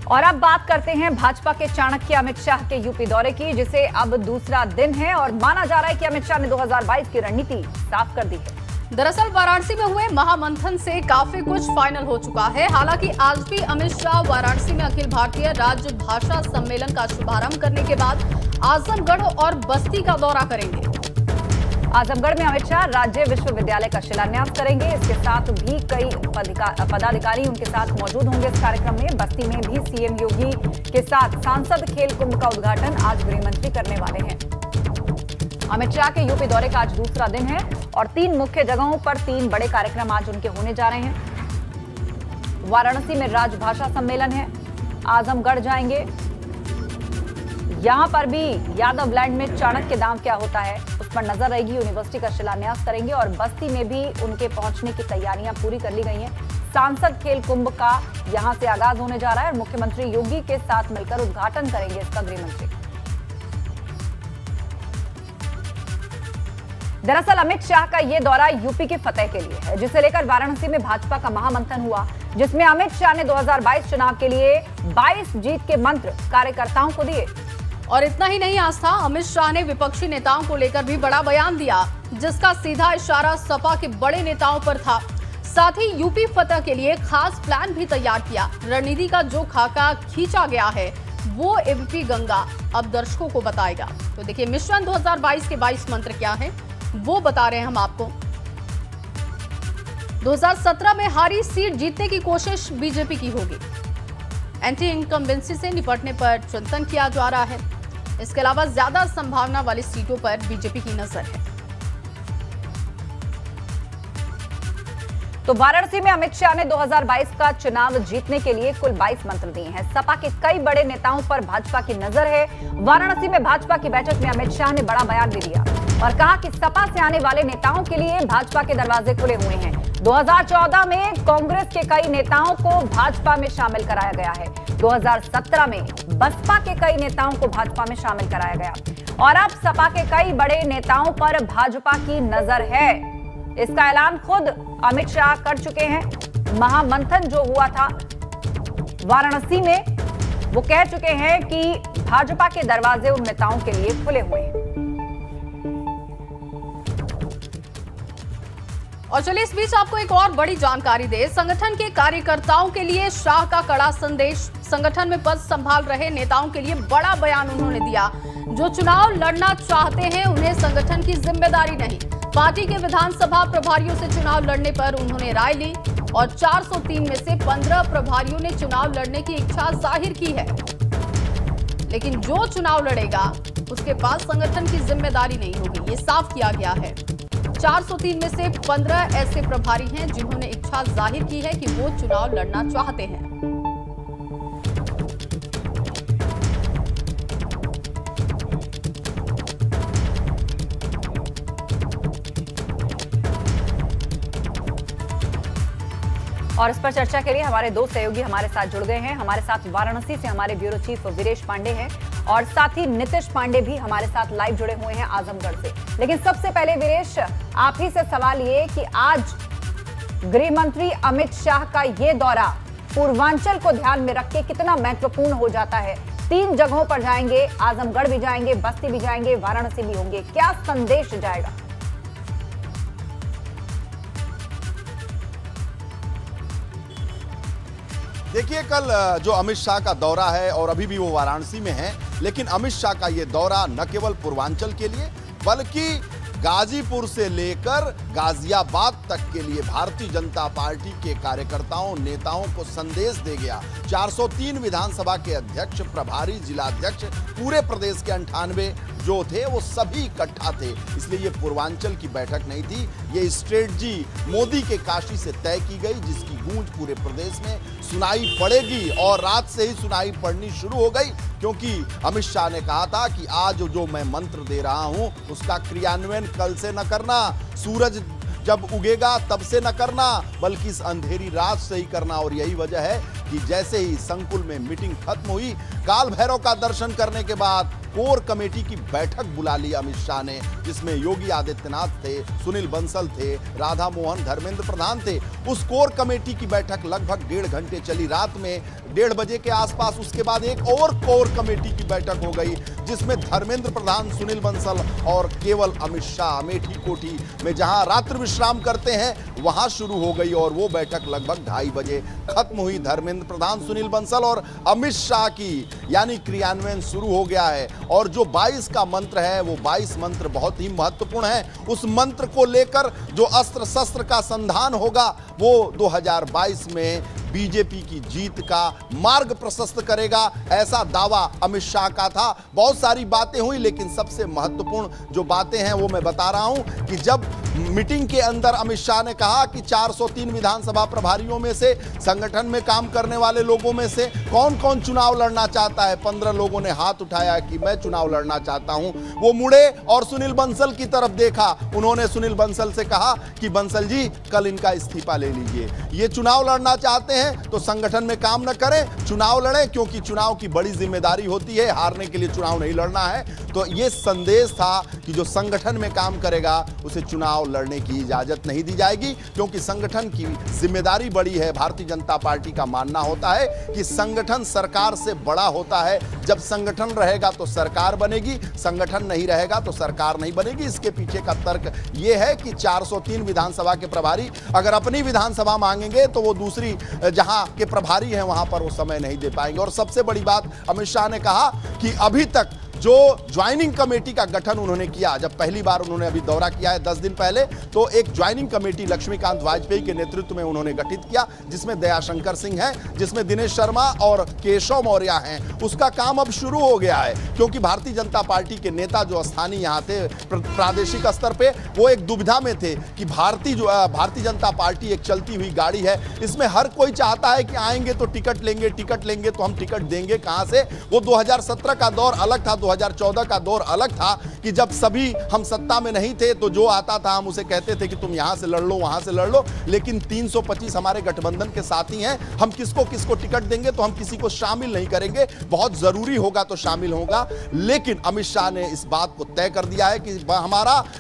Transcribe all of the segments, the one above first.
और अब बात करते हैं भाजपा के चाणक्य अमित शाह के यूपी दौरे की, जिसे अब दूसरा दिन है और माना जा रहा है कि अमित शाह ने 2022 की रणनीति साफ कर दी है। दरअसल वाराणसी में हुए महामंथन से काफी कुछ फाइनल हो चुका है। हालांकि आज भी अमित शाह वाराणसी में अखिल भारतीय राज्य भाषा सम्मेलन का शुभारंभ करने के बाद आजमगढ़ और बस्ती का दौरा करेंगे। आजमगढ़ में अमित शाह राज्य विश्वविद्यालय का शिलान्यास करेंगे। इसके साथ भी कई पदाधिकारी उनके साथ मौजूद होंगे इस कार्यक्रम में। बस्ती में भी सीएम योगी के साथ सांसद खेल कुंभ का उद्घाटन आज गृह मंत्री करने वाले हैं। अमित शाह के यूपी दौरे का आज दूसरा दिन है और 3 मुख्य जगहों पर 3 बड़े कार्यक्रम आज उनके होने जा रहे हैं। वाराणसी में राजभाषा सम्मेलन है, आजमगढ़ जाएंगे, यहां पर भी यादव लैंड में चाणक्य दांव क्या होता है उस पर नजर रहेगी। यूनिवर्सिटी का शिलान्यास करेंगे और बस्ती में भी उनके पहुंचने की तैयारियां पूरी कर ली गई हैं। सांसद खेल कुंभ का यहां से आगाज होने जा रहा है और मुख्यमंत्री योगी के साथ मिलकर उद्घाटन करेंगे इसका गृह मंत्री। दरअसल अमित शाह का यह दौरा यूपी के फतेह के लिए है, जिसे लेकर वाराणसी में भाजपा का महामंथन हुआ, जिसमें अमित शाह ने 2022 चुनाव के लिए 22 जीत के मंत्र कार्यकर्ताओं को दिए। और इतना ही नहीं आस्था, अमित शाह ने विपक्षी नेताओं को लेकर भी बड़ा बयान दिया, जिसका सीधा इशारा सपा के बड़े नेताओं पर था। साथ ही यूपी फतह के लिए खास प्लान भी तैयार किया। रणनीति का जो खाका खींचा गया है वो एबीपी गंगा अब दर्शकों को बताएगा। तो देखिए मिशन 2022 के 22 मंत्र क्या है वो बता रहे हैं हम आपको। 2017 में हारी सीट जीतने की कोशिश बीजेपी की होगी। एंटी इनकम्बेंसी से निपटने पर चिंतन किया जा रहा है। इसके अलावा ज्यादा संभावना वाली सीटों पर बीजेपी की नजर है। तो वाराणसी में अमित शाह ने 2022 का चुनाव जीतने के लिए कुल 22 मंत्र दिए हैं। सपा के कई बड़े नेताओं पर भाजपा की नजर है। वाराणसी में भाजपा की बैठक में अमित शाह ने बड़ा बयान भी दिया और कहा कि सपा से आने वाले नेताओं के लिए भाजपा के दरवाजे खुले हुए हैं। 2014 में कांग्रेस के कई नेताओं को भाजपा में शामिल कराया गया है। 2017 में बसपा के कई नेताओं को भाजपा में शामिल कराया गया और अब सपा के कई बड़े नेताओं पर भाजपा की नजर है। इसका ऐलान खुद अमित शाह कर चुके हैं। महामंथन जो हुआ था वाराणसी में, वो कह चुके हैं कि भाजपा के दरवाजे उन नेताओं के लिए खुले हुए हैं। और चलिए इस बीच आपको एक और बड़ी जानकारी दे। संगठन के कार्यकर्ताओं के लिए शाह का कड़ा संदेश। संगठन में पद संभाल रहे नेताओं के लिए बड़ा बयान उन्होंने दिया। जो चुनाव लड़ना चाहते हैं उन्हें संगठन की जिम्मेदारी नहीं। पार्टी के विधानसभा प्रभारियों से चुनाव लड़ने पर उन्होंने राय ली और 403 में से 15 प्रभारियों ने चुनाव लड़ने की इच्छा जाहिर की है। लेकिन जो चुनाव लड़ेगा उसके पास संगठन की जिम्मेदारी नहीं होगी, ये साफ किया गया है। 403 में से 15 ऐसे प्रभारी हैं जिन्होंने इच्छा जाहिर की है कि वो चुनाव लड़ना चाहते हैं। और इस पर चर्चा के लिए हमारे 2 सहयोगी हमारे साथ जुड़ गए हैं। हमारे साथ वाराणसी से हमारे ब्यूरो चीफ वीरेश पांडे हैं और साथ ही नीतीश पांडे भी हमारे साथ लाइव जुड़े हुए हैं आजमगढ़ से। लेकिन सबसे पहले वीरेश, आप ही से सवाल ये कि आज गृह मंत्री अमित शाह का ये दौरा पूर्वांचल को ध्यान में रख के कितना महत्वपूर्ण हो जाता है। 3 जगहों पर जाएंगे, आजमगढ़ भी जाएंगे, बस्ती भी जाएंगे, वाराणसी भी होंगे, क्या संदेश जाएगा? देखिए, कल जो अमित शाह का दौरा है और अभी भी वो वाराणसी में है, लेकिन अमित शाह का ये दौरा न केवल पूर्वांचल के लिए बल्कि गाजीपुर से लेकर गाजियाबाद तक के लिए भारतीय जनता पार्टी के कार्यकर्ताओं नेताओं को संदेश दे गया। 403 विधानसभा के अध्यक्ष, प्रभारी, जिलाध्यक्ष, पूरे प्रदेश के 98 जो थे वो सभी इकट्ठा थे। इसलिए ये पूर्वांचल की बैठक नहीं थी, ये स्ट्रेटजी मोदी के काशी से तय की गई, जिसकी गूंज पूरे प्रदेश में सुनाई पड़ेगी और रात से ही सुनाई पड़नी शुरू हो गई, क्योंकि अमित शाह ने कहा था कि आज जो मैं मंत्र दे रहा हूं उसका क्रियान्वयन कल से न करना, सूरज जब उगेगा तब से न करना, बल्कि इस अंधेरी रात से ही करना। और यही वजह है कि जैसे ही संकुल में मीटिंग खत्म हुई, काल भैरव का दर्शन करने के बाद कोर कमेटी की बैठक बुला ली अमित शाह ने, जिसमें योगी आदित्यनाथ थे, सुनील बंसल थे, राधा मोहन, धर्मेंद्र प्रधान थे। उस कोर कमेटी की बैठक लगभग 1.5 घंटे चली, रात में 1:30 बजे के आसपास। उसके बाद एक और कोर कमेटी की बैठक हो गई, जिसमें धर्मेंद्र प्रधान, सुनील बंसल और केवल अमित शाह अमेठी कोठी में जहां रात्रि विश्राम करते हैं वहां शुरू हो गई। और वो बैठक लगभग 2:30 बजे खत्म हुई। धर्मेंद्र प्रधान, सुनील बंसल और अमित शाह की यानी क्रियान्वयन शुरू हो गया है। और जो 22 का मंत्र है, वो 22 मंत्र बहुत ही महत्वपूर्ण है। उस मंत्र को लेकर जो अस्त्र शस्त्र का संधान होगा, वो 2022 में बीजेपी की जीत का मार्ग प्रशस्त करेगा, ऐसा दावा अमित शाह का था। बहुत सारी बातें हुई, लेकिन सबसे महत्वपूर्ण जो बातें हैं वो मैं बता रहा हूं कि जब मीटिंग के अंदर अमित शाह ने कहा कि 403 विधानसभा प्रभारियों में से, संगठन में काम करने वाले लोगों में से कौन कौन चुनाव लड़ना चाहता है। 15 लोगों ने हाथ उठाया कि मैं चुनाव लड़ना चाहता हूं। वो मुड़े और सुनील बंसल की तरफ देखा। उन्होंने सुनील बंसल से कहा कि बंसल जी, कल इनका इस्तीफा ले लीजिए। ये चुनाव लड़ना चाहते हैं तो संगठन में काम न करें, चुनाव लड़ें, क्योंकि चुनाव की बड़ी जिम्मेदारी होती है, हारने के लिए चुनाव नहीं लड़ना है। तो ये संदेश था कि जो संगठन में काम करेगा उसे चुनाव लड़ने की इजाजत नहीं दी जाएगी, क्योंकि संगठन की जिम्मेदारी बड़ी है। भारतीय जनता पार्टी का मानना होता है कि संगठन सरकार से बड़ा होता है। जब संगठन रहेगा तो सरकार बनेगी, संगठन नहीं रहेगा तो सरकार नहीं बनेगी। इसके पीछे का तर्क यह है कि 403 विधानसभा के प्रभारी अगर अपनी विधानसभा मांगेंगे तो वो दूसरी जहां के प्रभारी हैं वहां पर वो समय नहीं दे पाएंगे। और सबसे बड़ी बात अमित शाह ने कहा कि अभी तक जो ज्वाइनिंग कमेटी का गठन उन्होंने किया, जब पहली बार उन्होंने अभी दौरा किया है 10 दिन पहले, तो एक ज्वाइनिंग कमेटी लक्ष्मीकांत वाजपेयी के नेतृत्व में उन्होंने गठित किया, जिसमें दयाशंकर सिंह है, जिसमें दिनेश शर्मा और केशव मौर्य हैं। उसका काम अब शुरू हो गया है, क्योंकि भारतीय जनता पार्टी के नेता जो स्थानीय यहाँ थे प्रादेशिक स्तर पे, वो एक दुविधा में थे कि भारतीय जनता पार्टी एक चलती हुई गाड़ी है। इसमें हर कोई चाहता है कि आएंगे तो टिकट लेंगे तो हम टिकट देंगे कहां से। वो 2017 का दौर अलग था, 2014 का दौर अलग था कि जब सभी हम सत्ता में नहीं थे तो जो आता था हम उसे कहते थे कि तुम यहां से लड़ लो, वहां से लड़ लो। लेकिन 325 हमारे गठबंधन के साथी हैं, हम किसको किसको टिकट देंगे तो हम किसी को शामिल नहीं करेंगे, बहुत जरूरी होगा तो शामिल होगा। लेकिन अमित शाह ने इस बात को तय कर दिया है कि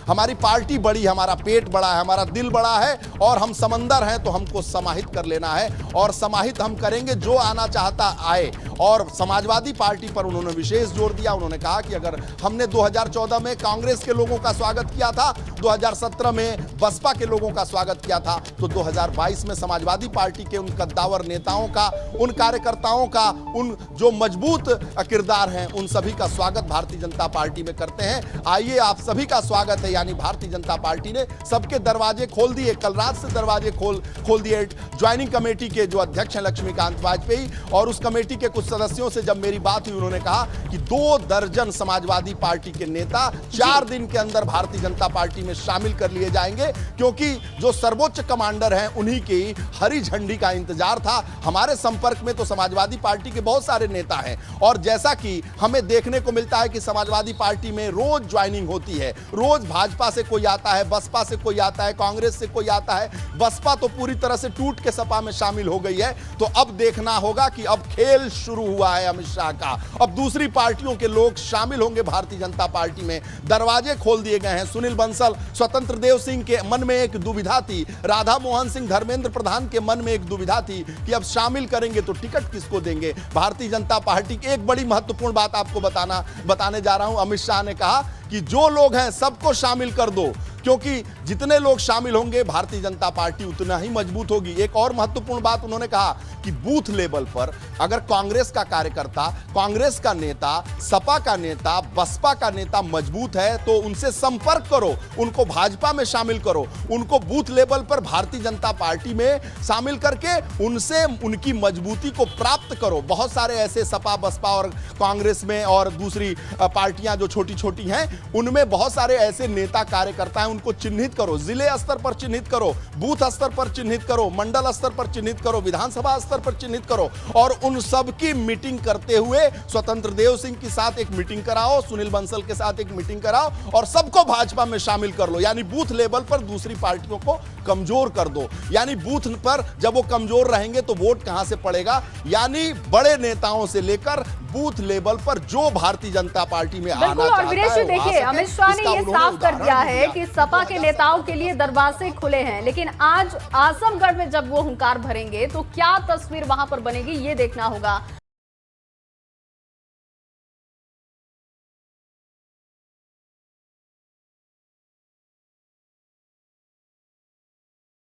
हमारी पार्टी बड़ी, हमारा पेट बड़ा है, हमारा दिल बड़ा है और हम समंदर हैं, तो हमको समाहित कर लेना है और समाहित हम करेंगे, जो आना चाहता आए। और समाजवादी पार्टी पर उन्होंने विशेष जोर दिया। उन्होंने कहा कि अगर हमने 2014 में कांग्रेस के लोगों का स्वागत किया था, 2017 में बसपा के लोगों का स्वागत किया था, तो 2022 में समाजवादी पार्टी के उन कद्दावर नेताओं का, उन कार्यकर्ताओं का, उन जो मजबूत किरदार हैं, उन सभी का स्वागत भारतीय जनता पार्टी में करते हैं। आइए, आप सभी का स्वागत है। यानी भारतीय जनता पार्टी ने सबके दरवाजे खोल दिए, कल रात से दरवाजे खोल दिए। ज्वाइनिंग कमेटी के जो अध्यक्ष हैं लक्ष्मीकांत वाजपेयी, और उस कमेटी के कुछ सदस्यों से जब मेरी बात हुई, उन्होंने कहा कि 2 दर्जन समाजवादी पार्टी के नेता 4 दिन के अंदर भारतीय जनता पार्टी में शामिल कर लिए जाएंगे, क्योंकि जो सर्वोच्च कमांडर हैं उन्हीं की हरी झंडी का इंतजार था। हमारे संपर्क में तो समाजवादी पार्टी के बहुत सारे नेता हैं, और जैसा कि हमें देखने को मिलता है कि समाजवादी पार्टी में रोज ज्वाइनिंग होती है, रोज भाजपा से कोई आता है, बसपा से कोई आता है, कांग्रेस से कोई आता है। बसपा तो पूरी तरह से टूट के सपा में शामिल हो गई है। तो अब देखना होगा कि अब खेल शुरू हुआ है अमित शाह का। अब दूसरी पार्टियों के लोग शामिल होंगे भारतीय जनता पार्टी में, दरवाजे खोल दिए गए हैं। सुनील बंसल, स्वतंत्र देव सिंह के मन में एक दुविधा थी, राधा मोहन सिंह, धर्मेंद्र प्रधान के मन में एक दुविधा थी कि अब शामिल करेंगे तो टिकट किसको देंगे। भारतीय जनता पार्टी की एक बड़ी महत्वपूर्ण बात आपको बताने जा रहा हूं। अमित शाह ने कहा कि जो लोग हैं सबको शामिल कर दो, क्योंकि जितने लोग शामिल होंगे भारतीय जनता पार्टी उतना ही मजबूत होगी। एक और महत्वपूर्ण बात उन्होंने कहा कि बूथ लेवल पर अगर कांग्रेस का कार्यकर्ता, कांग्रेस का नेता, सपा का नेता, बसपा का नेता मजबूत है तो उनसे संपर्क करो, उनको भाजपा में शामिल करो, उनको बूथ लेवल पर भारतीय जनता पार्टी में शामिल करके उनसे उनकी मजबूती को प्राप्त करो। बहुत सारे ऐसे सपा, बसपा और कांग्रेस में और दूसरी पार्टियां जो छोटी छोटी हैं उनमें बहुत सारे ऐसे नेता कार्यकर्ता हैं, उनको चिन्हित करो, जिले स्तर पर चिन्हित करो, बूथ स्तर पर चिन्हित करो, मंडल स्तर पर चिन्हित करो, विधानसभा स्तर पर चिन्हित करो और उन सब की मीटिंग करते हुए स्वतंत्र देव सिंह के साथ एक मीटिंग कराओ, सुनील बंसल के साथ एक मीटिंग कराओ और सबको भाजपा में शामिल कर लो। यानी बूथ लेवल पर दूसरी पार्टियों को कमजोर कर दो। यानी बूथ पर जब वो कमजोर रहेंगे तो वोट कहां से पड़ेगा। यानी बड़े नेताओं से लेकर बूथ लेवल पर जो भारतीय जनता पार्टी में आना बिल्कुल। और वीरेश जी देखिए, अमित शाह ने ये साफ कर दिया है कि सपा के नेताओं के लिए दरवाजे खुले हैं, लेकिन आज आजमगढ़ में जब वो हुंकार भरेंगे तो क्या तस्वीर वहां पर बनेगी, ये देखना होगा।